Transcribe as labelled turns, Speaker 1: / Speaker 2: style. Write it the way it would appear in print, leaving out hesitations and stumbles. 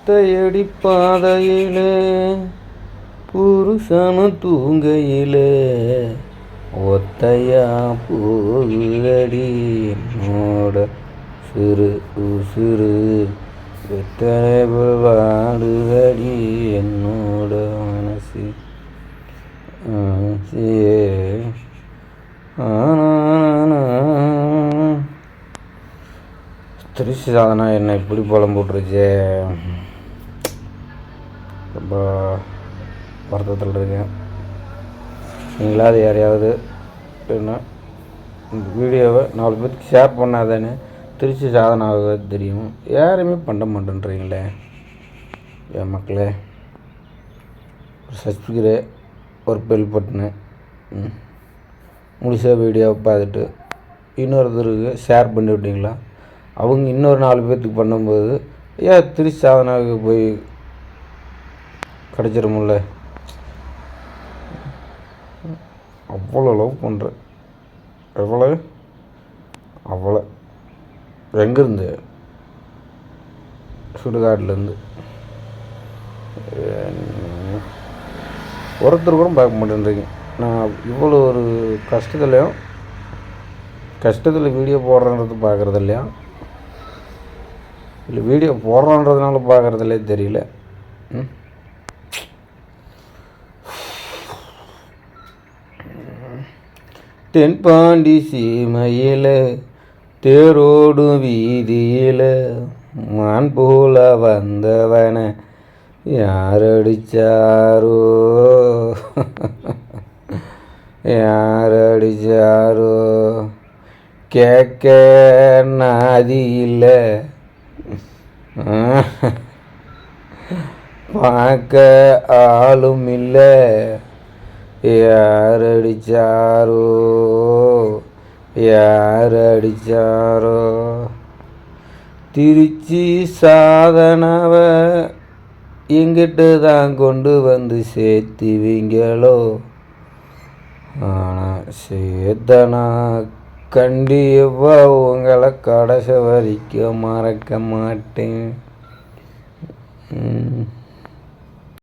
Speaker 1: ஒத்தையடி பாதையிலே புருஷனு தூங்கையிலே ஒத்தையா போகுதடி என்னோட சிறு உசுறு எத்தனை வாடுதடி என்னோட மனசு திருச்சி சாதனா என்ன இப்படி பழம் போட்டுருச்சே, ரொம்ப வருத்தத்தில் இருக்கேன். நீங்களாவது யாரையாவது என்ன இந்த வீடியோவை 4 பேருக்கு ஷேர் பண்ணாதானே திருச்சி சாதனாக தெரியும். யாருமே பண்ண மாட்டேன்றீங்களே என் மக்களே. ஒரு சப்ஸ்கிரைப், ஒரு பெல் பட்டனு முழுசாக வீடியோவை பார்த்துட்டு இன்னொருத்தருக்கு ஷேர் பண்ணி விட்டிங்களா, அவங்க இன்னொரு 4 பேர்த்துக்கு பண்ணும்போது ஏன் திருச்சி சாதனாவுக்கு போய் கிடச்சிருமில்ல. அவ்வளோ லவ் பண்ணுறேன். அவ்வளோ எங்கேருந்து? சுடுகாட்டிலேருந்து. ஒருத்தர் கூட பார்க்க மாட்டேன்றீங்க. நான் இவ்வளோ ஒரு கஷ்டத்தில் வீடியோ போடுறன்றது பார்க்குறது இல்லையா, இல்லை வீடியோ போடுறோன்றதுனால பார்க்குறதுலே தெரியல. தென்பாண்டி சீமையில் தேரோடும் வீதியில் மான் போல வந்தவனை யாரடிச்சாரோ கேட்க நாதி இல்லை, பார்க்க ஆளும் இல்லை. யார் அடிச்சாரோ திருச்சி சாதனாவை எங்கிட்ட தான் கொண்டு வந்து சேர்த்துவீங்களோ. ஆனால் சேத்தனா கண்டிப்பாக உங்களை கடைசி வரைக்கும் மறக்க மாட்டேன்.